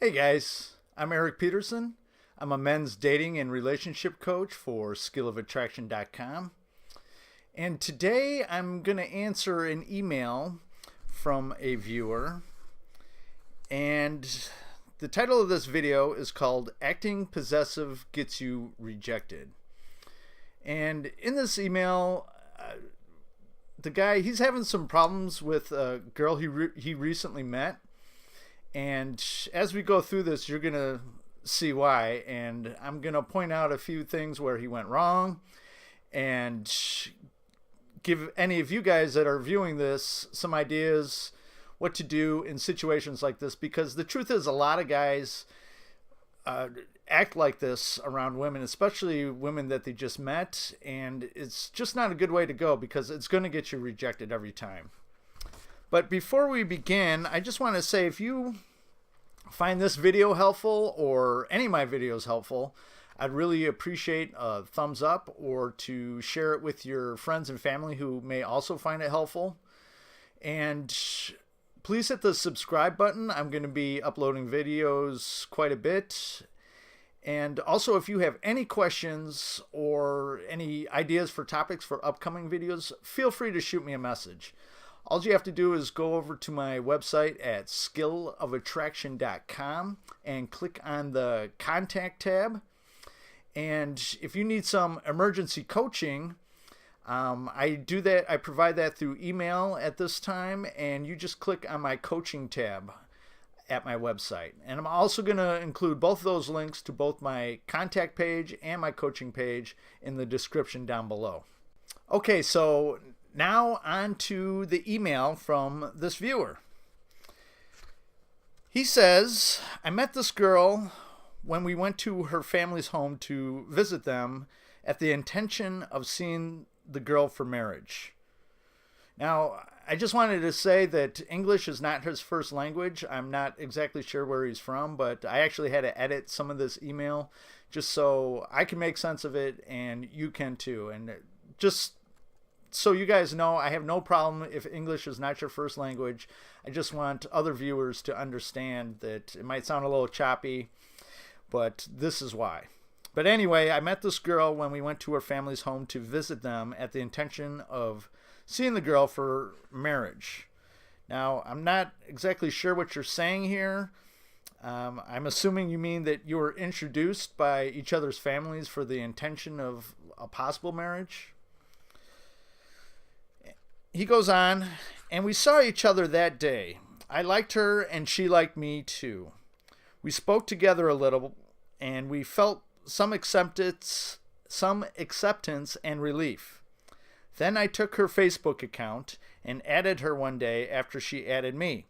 Hey guys, I'm Erik Peterson. I'm a men's dating and relationship coach for skillofattraction.com. And today I'm going to answer an email from a viewer. And the title of this video is called Acting Possessive Gets You Rejected. And in this email, the guy, he's having some problems with a girl he recently met. And as we go through this, you're going to see why. And I'm going to point out a few things where he went wrong and give any of you guys that are viewing this some ideas what to do in situations like this. Because the truth is, a lot of guys act like this around women, especially women that they just met. And it's just not a good way to go because it's going to get you rejected every time. But before we begin, I just want to say, if you find this video helpful or any of my videos helpful, I'd really appreciate a thumbs up or to share it with your friends and family who may also find it helpful. And please hit the subscribe button. I'm going to be uploading videos quite a bit. And also, if you have any questions or any ideas for topics for upcoming videos, feel free to shoot me a message. All you have to do is go over to my website at stalker-like and click on the contact tab. And if you need some emergency coaching, I provide that through email at this time, and you just click on my coaching tab at my website. And I'm also going to include both of those links to both my contact page and my coaching page in the description down below. Okay, so now on to the email from this viewer. He says, I met this girl when we went to her family's home to visit them at the intention of seeing the girl for marriage. Now, I just wanted to say that English is not his first language. I'm not exactly sure where he's from, but I actually had to edit some of this email just so I can make sense of it and you can too. And just so you guys know, I have no problem if English is not your first language. I just want other viewers to understand that it might sound a little choppy, but this is why. But anyway, I met this girl when we went to her family's home to visit them at the intention of seeing the girl for marriage. Now, I'm not exactly sure what you're saying here. I'm assuming you mean that you were introduced by each other's families for the intention of a possible marriage. He goes on, and we saw each other that day. I liked her, and she liked me too. We spoke together a little, and we felt some acceptance and relief. Then I took her Facebook account and added her one day after she added me,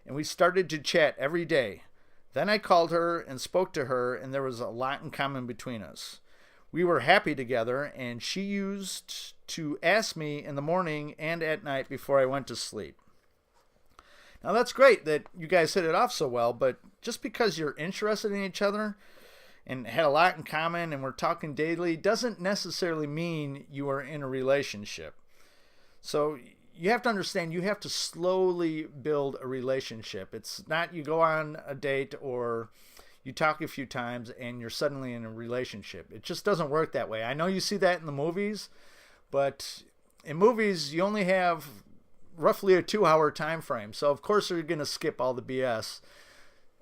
and we started to chat every day. Then I called her and spoke to her, and there was a lot in common between us. We were happy together, and she used to ask me in the morning and at night before I went to sleep. Now, that's great that you guys hit it off so well, but just because you're interested in each other and had a lot in common and we're talking daily doesn't necessarily mean you are in a relationship. So you have to understand, you have to slowly build a relationship. It's not you go on a date or you talk a few times and you're suddenly in a relationship. It just doesn't work that way. I know you see that in the movies, but in movies you only have roughly a 2-hour time frame. So of course they're going to skip all the BS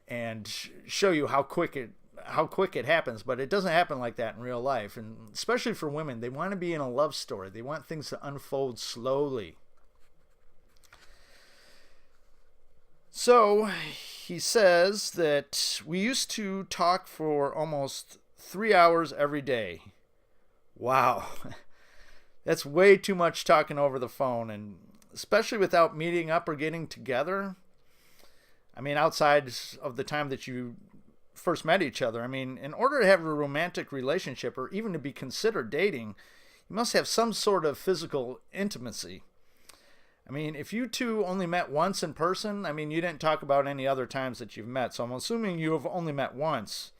and show you how quick it happens, but it doesn't happen like that in real life. And especially for women, they want to be in a love story. They want things to unfold slowly. So he says that we used to talk for almost 3 hours every day. Wow. That's way too much talking over the phone, and especially without meeting up or getting together. I mean, outside of the time that you first met each other. I mean, in order to have a romantic relationship or even to be considered dating, you must have some sort of physical intimacy. I mean, if you two only met once in person, I mean, you didn't talk about any other times that you've met, so I'm assuming you have only met once.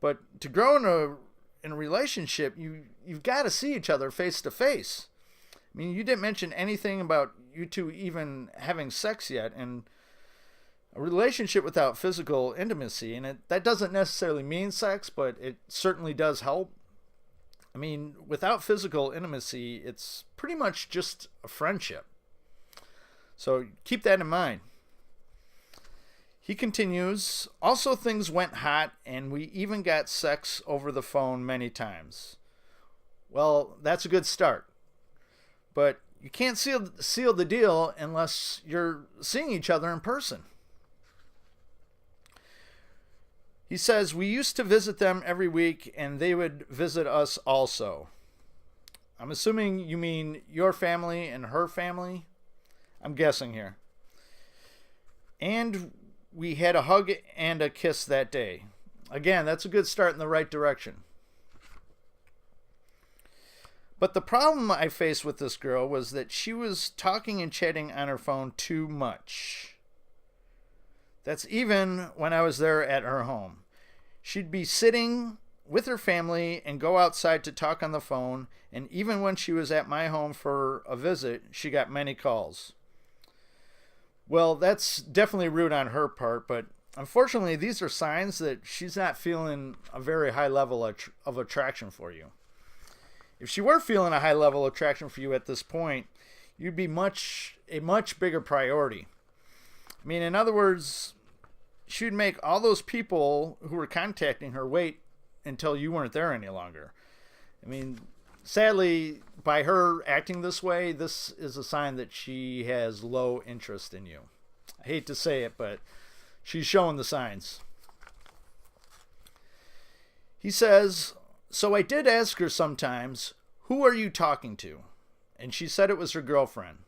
But to grow in a relationship, you've got to see each other face to face. I mean, you didn't mention anything about you two even having sex yet, and A relationship without physical intimacy, and that doesn't necessarily mean sex, but it certainly does help. I mean, without physical intimacy, it's pretty much just a friendship. So keep that in mind. He continues, also things went hot and we even got sex over the phone many times. Well, that's a good start. But you can't seal the deal unless you're seeing each other in person. He says, we used to visit them every week and they would visit us also. I'm assuming you mean your family and her family. I'm guessing here. And we had a hug and a kiss that day. Again, that's a good start in the right direction. But the problem I faced with this girl was that she was talking and chatting on her phone too much. That's even when I was there at her home. She'd be sitting with her family and go outside to talk on the phone, and even when she was at my home for a visit, she got many calls. Well, that's definitely rude on her part, but unfortunately, these are signs that she's not feeling a very high level of attraction for you. If she were feeling a high level of attraction for you at this point, you'd be a much bigger priority. I mean, in other words, she'd make all those people who were contacting her wait until you weren't there any longer. I mean, sadly, by her acting this way, this is a sign that she has low interest in you. I hate to say it, but she's showing the signs. He says, so I did ask her sometimes, who are you talking to? And she said it was her girlfriend.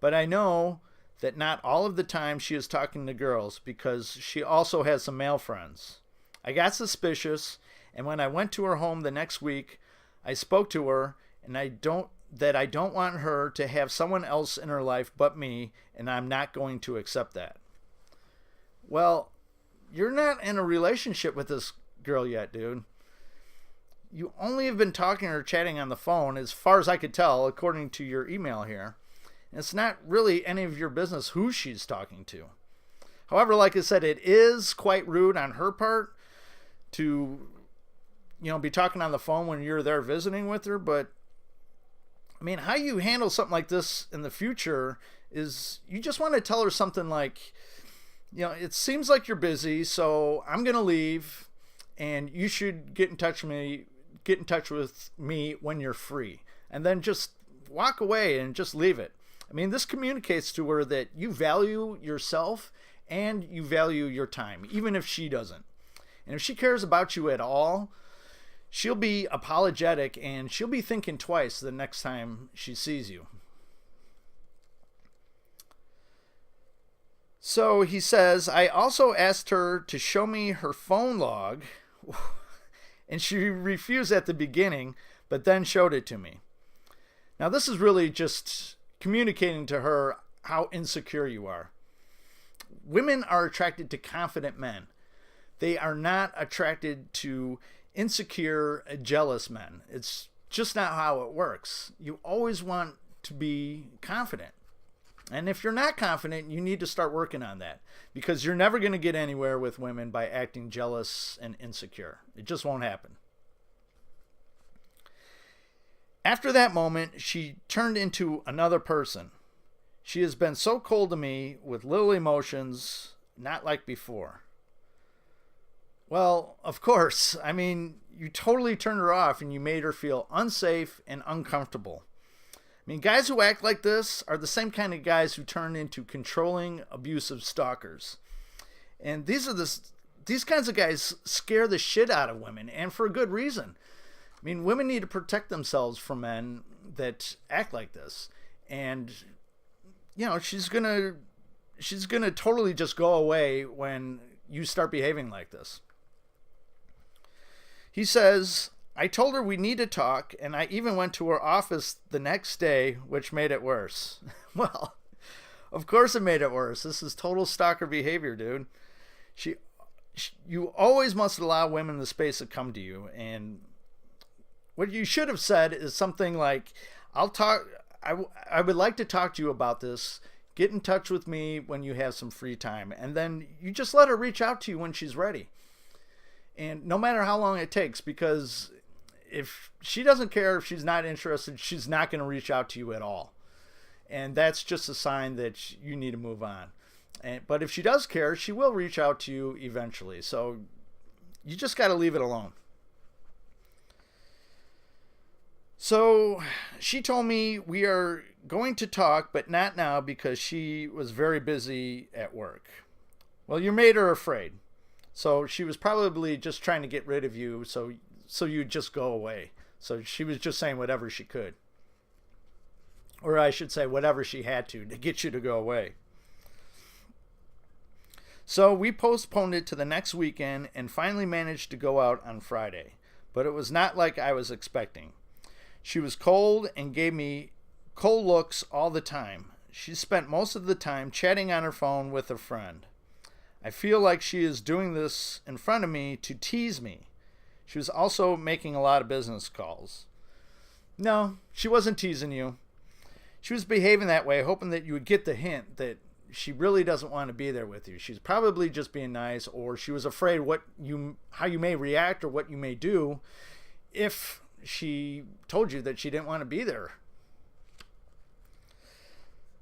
But I know that not all of the time she is talking to girls because she also has some male friends. I got suspicious, and when I went to her home the next week, I spoke to her, and I don't want her to have someone else in her life but me, and I'm not going to accept that. Well, you're not in a relationship with this girl yet, dude. You only have been talking or chatting on the phone, as far as I could tell, according to your email here. And it's not really any of your business who she's talking to. However, like I said, it is quite rude on her part to, be talking on the phone when you're there visiting with her. But, I mean, how you handle something like this in the future is you just want to tell her something like, it seems like you're busy, so I'm going to leave, and you should get in touch with me when you're free. And then just walk away and just leave it. I mean, this communicates to her that you value yourself and you value your time, even if she doesn't. And if she cares about you at all, she'll be apologetic and she'll be thinking twice the next time she sees you. So he says, I also asked her to show me her phone log, and she refused at the beginning, but then showed it to me. Now, this is really just communicating to her how insecure you are. Women are attracted to confident men. They are not attracted to insecure, jealous men. It's just not how it works. You always want to be confident. And if you're not confident, you need to start working on that, because you're never going to get anywhere with women by acting jealous and insecure. It just won't happen. After that moment, she turned into another person. She has been so cold to me with little emotions, not like before. Well, of course. I mean, you totally turned her off and you made her feel unsafe and uncomfortable. I mean, guys who act like this are the same kind of guys who turn into controlling, abusive stalkers. And these kinds of guys scare the shit out of women, and for a good reason. I mean, women need to protect themselves from men that act like this. And, she's gonna totally just go away when you start behaving like this. He says, I told her we need to talk, and I even went to her office the next day, which made it worse. Well, of course it made it worse. This is total stalker behavior, dude. You always must allow women the space to come to you, and what you should have said is something like, I would like to talk to you about this. Get in touch with me when you have some free time. And then you just let her reach out to you when she's ready. And no matter how long it takes, because if she doesn't care, if she's not interested, she's not going to reach out to you at all. And that's just a sign that you need to move on. But if she does care, she will reach out to you eventually. So you just got to leave it alone. So she told me we are going to talk, but not now because she was very busy at work. Well, you made her afraid. So she was probably just trying to get rid of you so you'd just go away. So she was just saying whatever she could. Or I should say whatever she had to get you to go away. So we postponed it to the next weekend and finally managed to go out on Friday. But it was not like I was expecting. She was cold and gave me cold looks all the time. She spent most of the time chatting on her phone with a friend. I feel like she is doing this in front of me to tease me. She was also making a lot of business calls. No, she wasn't teasing you. She was behaving that way, hoping that you would get the hint that she really doesn't want to be there with you. She's probably just being nice, or she was afraid how you may react or what you may do if she told you that she didn't want to be there.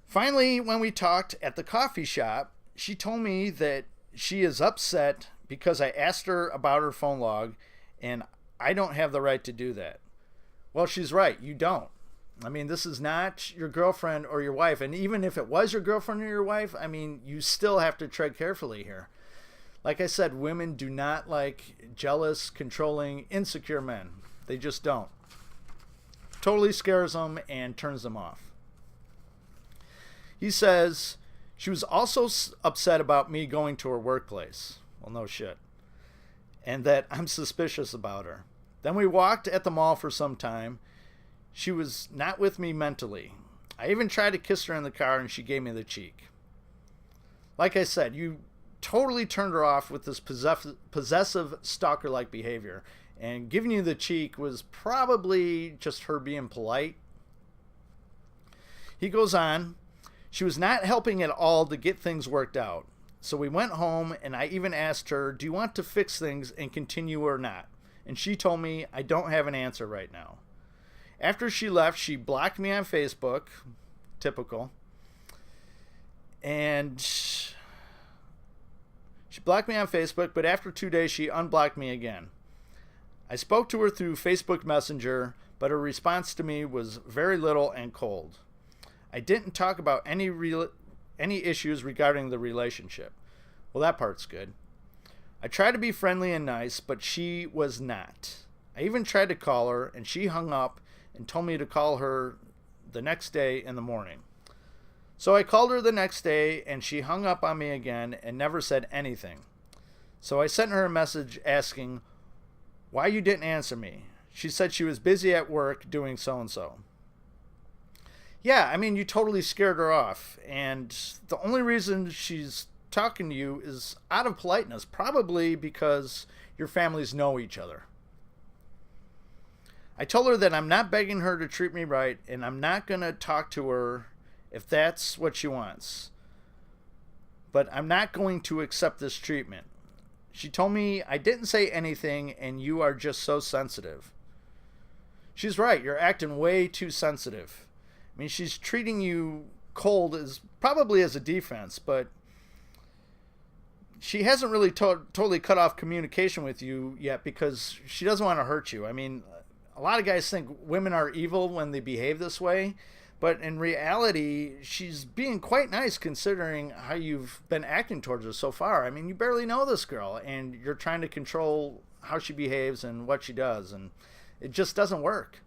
Finally, when we talked at the coffee shop, she told me that she is upset because I asked her about her phone log and I don't have the right to do that. Well, she's right. You don't. I mean, this is not your girlfriend or your wife. And even if it was your girlfriend or your wife, I mean, you still have to tread carefully here. Like I said, women do not like jealous, controlling, insecure men. They just don't. Totally scares them and turns them off. He says she was also upset about me going to her workplace. Well, no shit. And that I'm suspicious about her. Then we walked at the mall for some time. She was not with me mentally. I even tried to kiss her in the car and she gave me the cheek. Like I said, you totally turned her off with this possessive stalker-like behavior. And giving you the cheek was probably just her being polite. He goes on. She was not helping at all to get things worked out. So we went home and I even asked her, do you want to fix things and continue or not? And she told me, I don't have an answer right now. After she left, she blocked me on Facebook. Typical. And she blocked me on Facebook, but after 2 days, she unblocked me again. I spoke to her through Facebook Messenger, but her response to me was very little and cold. I didn't talk about any issues regarding the relationship. Well, that part's good. I tried to be friendly and nice, but she was not. I even tried to call her, and she hung up and told me to call her the next day in the morning. So I called her the next day, and she hung up on me again and never said anything. So I sent her a message asking why you didn't answer me. She said she was busy at work doing so-and-so. Yeah, I mean, you totally scared her off. And the only reason she's talking to you is out of politeness, probably because your families know each other. I told her that I'm not begging her to treat me right, and I'm not going to talk to her if that's what she wants. But I'm not going to accept this treatment. She told me I didn't say anything, and you are just so sensitive. She's right. You're acting way too sensitive. I mean, she's treating you cold probably as a defense, but she hasn't really totally cut off communication with you yet because she doesn't want to hurt you. I mean, a lot of guys think women are evil when they behave this way, but in reality, she's being quite nice considering how you've been acting towards her so far. I mean, you barely know this girl, and you're trying to control how she behaves and what she does, and it just doesn't work.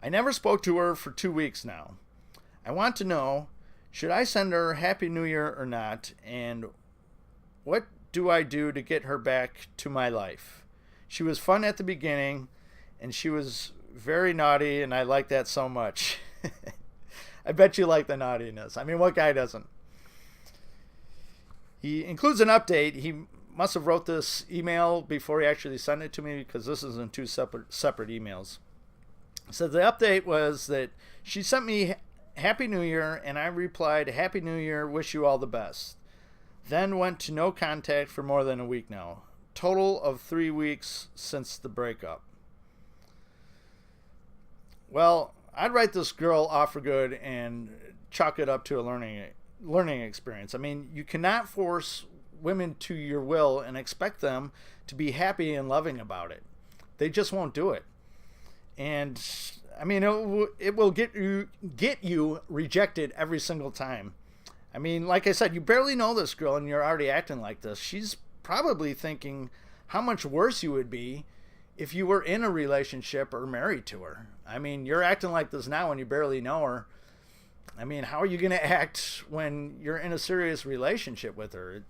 I never spoke to her for 2 weeks now. I want to know, should I send her Happy New Year or not, and what do I do to get her back to my life? She was fun at the beginning, and she was very naughty, and I like that so much. I bet you like the naughtiness. I mean, what guy doesn't? He includes an update. He must have wrote this email before he actually sent it to me because this is in two separate emails. So the update was that she sent me Happy New Year, and I replied, Happy New Year, wish you all the best. Then went to no contact for more than a week now. Total of 3 weeks since the breakup. Well, I'd write this girl off for good and chalk it up to a learning experience. I mean, you cannot force women to your will and expect them to be happy and loving about it. They just won't do it. And I mean, it will get you rejected every single time. I mean, like I said, you barely know this girl and you're already acting like this. She's probably thinking how much worse you would be if you were in a relationship or married to her. I mean, you're acting like this now when you barely know her. I mean, how are you going to act when you're in a serious relationship with her?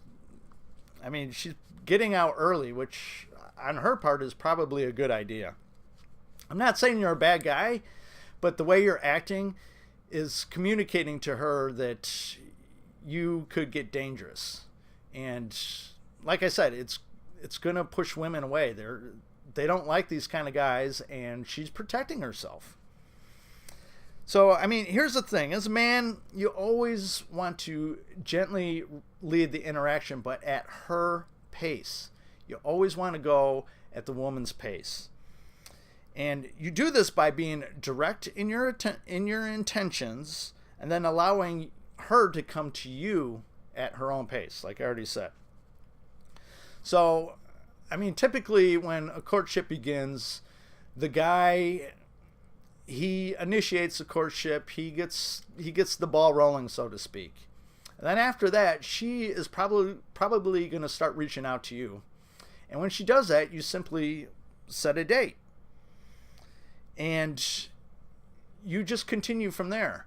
I mean, she's getting out early, which on her part is probably a good idea. I'm not saying you're a bad guy, but the way you're acting is communicating to her that you could get dangerous. And like I said, it's going to push women away. They don't like these kind of guys, and she's protecting herself. So, I mean, here's the thing. As a man, you always want to gently lead the interaction, but at her pace. You always want to go at the woman's pace. And you do this by being direct in your intentions, and then allowing her to come to you at her own pace, like I already said. So, I mean, typically when a courtship begins, the guy, he initiates the courtship, he gets the ball rolling, so to speak. And then after that, she is probably going to start reaching out to you. And when she does that, you simply set a date. And you just continue from there.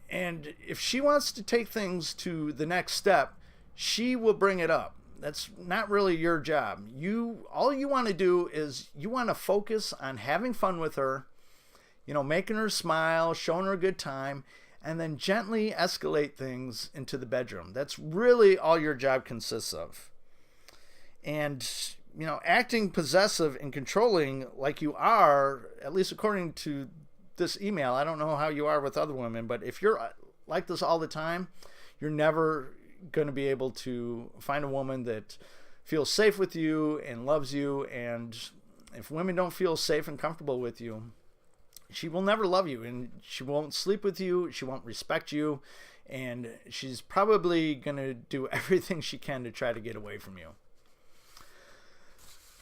And if she wants to take things to the next step, she will bring it up. That's not really your job. All you want to do is you want to focus on having fun with her, making her smile, showing her a good time, and then gently escalate things into the bedroom. That's really all your job consists of. And, acting possessive and controlling like you are, at least according to this email, I don't know how you are with other women, but if you're like this all the time, you're never going to be able to find a woman that feels safe with you and loves you. And if women don't feel safe and comfortable with you, she will never love you, and she won't sleep with you, she won't respect you, and she's probably going to do everything she can to try to get away from you.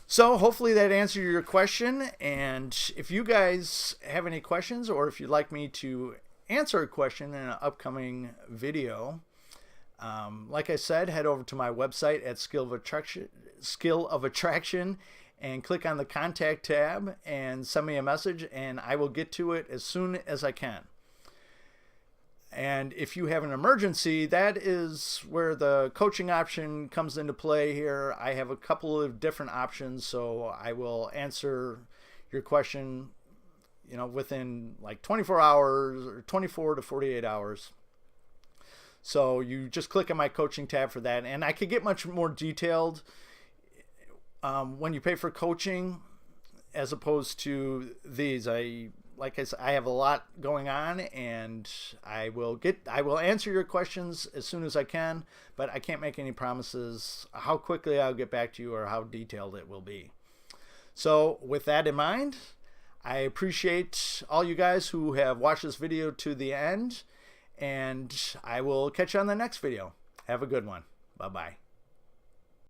So hopefully that answered your question, and if you guys have any questions, or if you'd like me to answer a question in an upcoming video, like I said, head over to my website at Skill of Attraction and click on the contact tab and send me a message, and I will get to it as soon as I can. And if you have an emergency, that is where the coaching option comes into play here. I have a couple of different options, so I will answer your question, within like 24 hours or 24 to 48 hours. So you just click on my coaching tab for that, and I could get much more detailed when you pay for coaching, as opposed to these. Like I said, I have a lot going on, and I will answer your questions as soon as I can, but I can't make any promises how quickly I'll get back to you or how detailed it will be. So with that in mind, I appreciate all you guys who have watched this video to the end, and I will catch you on the next video. Have a good one. Bye-bye.